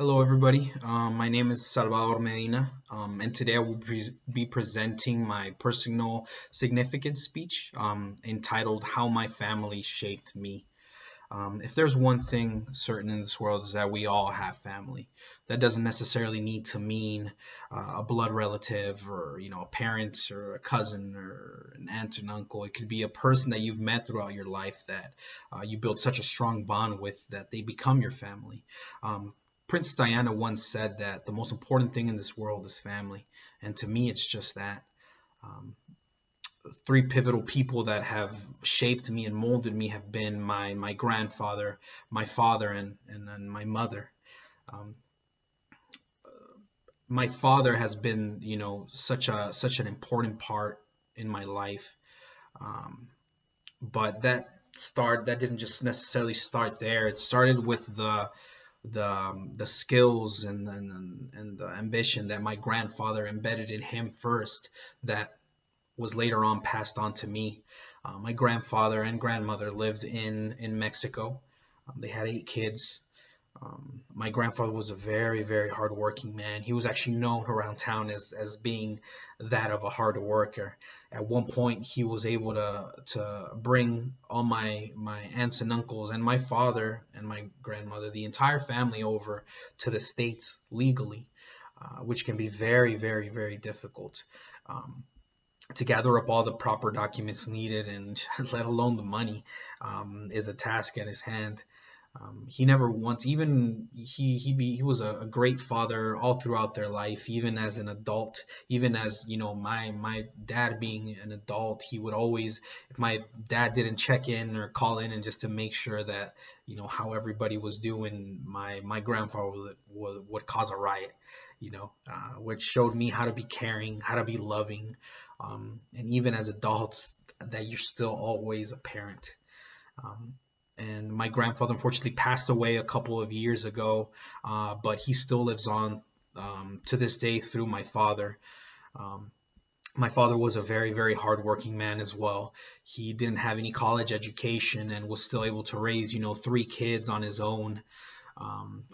Hello, everybody. My name is Salvador Medina, and today I will be presenting my personal significance speech entitled How My Family Shaped Me. If there's one thing certain in this world is that we all have family. That doesn't necessarily need to mean a blood relative or a parent or a cousin or an aunt and uncle. It could be a person that you've met throughout your life that you build such a strong bond with that they become your family. Um, Prince Diana once said that the most important thing in this world is family, and to me, it's just that. Um, Three pivotal people that have shaped me and molded me have been my grandfather, my father, and my mother. Um, my father has been, such an important part in my life. Um, but that didn't just necessarily start there. It started with the skills and the ambition that my grandfather embedded in him first. That was later on passed on to me. My grandfather and grandmother lived in Mexico. They had 8 kids. My grandfather was a very, very hardworking man. He was actually known around town as being that of a hard worker. At one point, he was able to bring all my aunts and uncles and my father and my grandmother, the entire family, over to the States legally, which can be very, very, very difficult. Um, to gather up all the proper documents needed and let alone the money is a task at his hand. He never once even he was a great father all throughout their life, even as an adult, even as my dad being an adult. He would always, if my dad didn't check in or call in and just to make sure that how everybody was doing, my grandfather would cause a riot, which showed me how to be caring, how to be loving, and even as adults, that you're still always a parent. Um, and my grandfather unfortunately passed away a couple of years ago, but he still lives on to this day through my father. Um, my father was a very, very hardworking man as well. He didn't have any college education and was still able to raise, 3 kids on his own.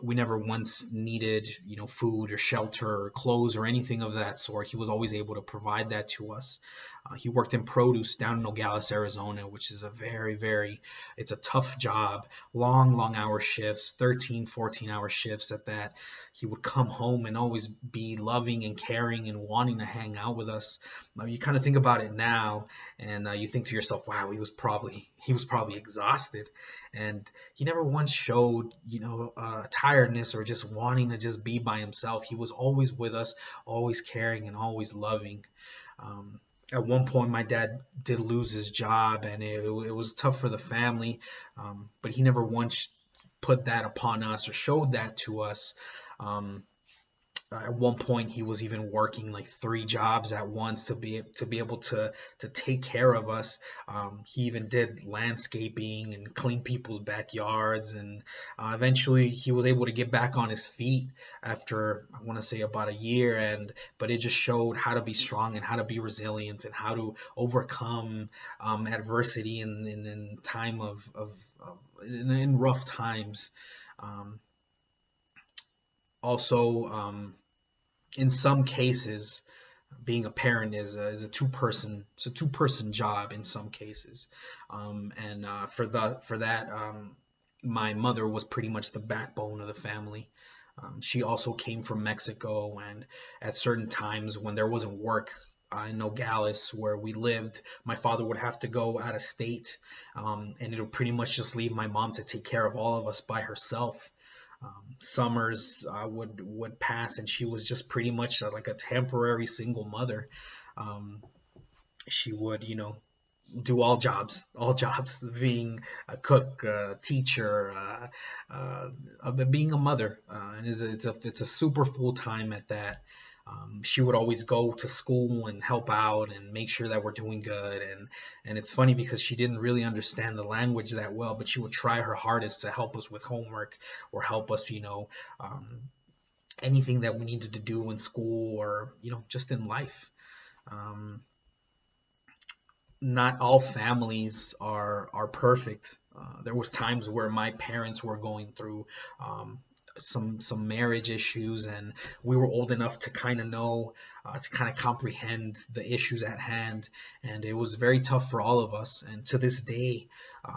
We never once needed, food or shelter or clothes or anything of that sort. He was always able to provide that to us. He worked in produce down in Nogales, Arizona, which is a very, very, it's a tough job, long, long hour shifts, 13, 14-hour shifts at that. He would come home and always be loving and caring and wanting to hang out with us. Now, you kind of think about it now, and you think to yourself, wow, he was probably exhausted, and he never once showed, tiredness or just wanting to just be by himself. He was always with us, always caring and always loving. At one point, my dad did lose his job, and it was tough for the family, but he never once put that upon us or showed that to us. Um, at one point, he was even working like 3 jobs at once to be able to take care of us. He even did landscaping and clean people's backyards, and eventually he was able to get back on his feet after, I want to say, about a year. And but it just showed how to be strong and how to be resilient and how to overcome adversity in time in rough times. Um, Also, in some cases, being a parent is a two person job in some cases, and for that, my mother was pretty much the backbone of the family. She also came from Mexico, and at certain times when there wasn't work in Nogales where we lived, my father would have to go out of state, and it would pretty much just leave my mom to take care of all of us by herself. Summers would pass, and she was just pretty much like a temporary single mother. Um, she would, do all jobs, being a cook, a teacher, being a mother, and it's a super full time at that. She would always go to school and help out and make sure that we're doing good. And it's funny because she didn't really understand the language that well, but she would try her hardest to help us with homework or help us, um, anything that we needed to do in school or just in life. Um, Not all families are perfect. There was times where my parents were going through um, some marriage issues, and we were old enough to kind of know, to kind of comprehend the issues at hand. And it was very tough for all of us. And to this day,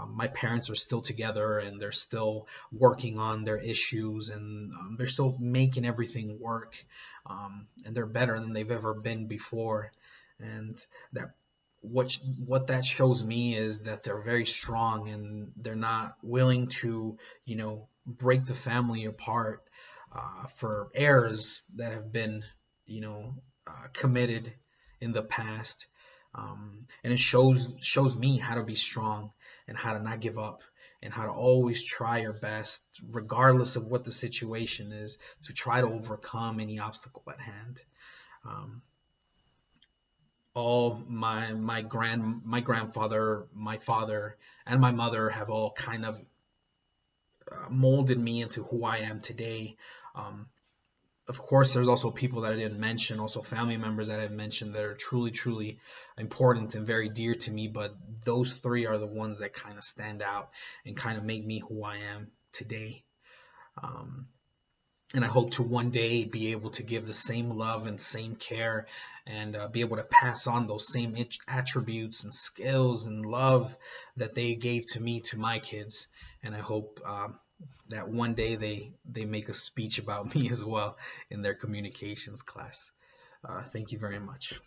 my parents are still together, and they're still working on their issues, and they're still making everything work. And they're better than they've ever been before. And that what that shows me is that they're very strong, and they're not willing to, break the family apart for errors that have been, committed in the past. And it shows me how to be strong, and how to not give up, and how to always try your best, regardless of what the situation is, to try to overcome any obstacle at hand. Um, all my grandfather, my father, and my mother have all kind of molded me into who I am today. Um, of course, there's also people that I didn't mention, also family members that I mentioned, that are truly, truly important and very dear to me. But those three are the ones that kind of stand out and kind of make me who I am today. Um, and I hope to one day be able to give the same love and same care, and be able to pass on those same attributes and skills and love that they gave to me to my kids. And I hope that one day they make a speech about me as well in their communications class. Thank you very much.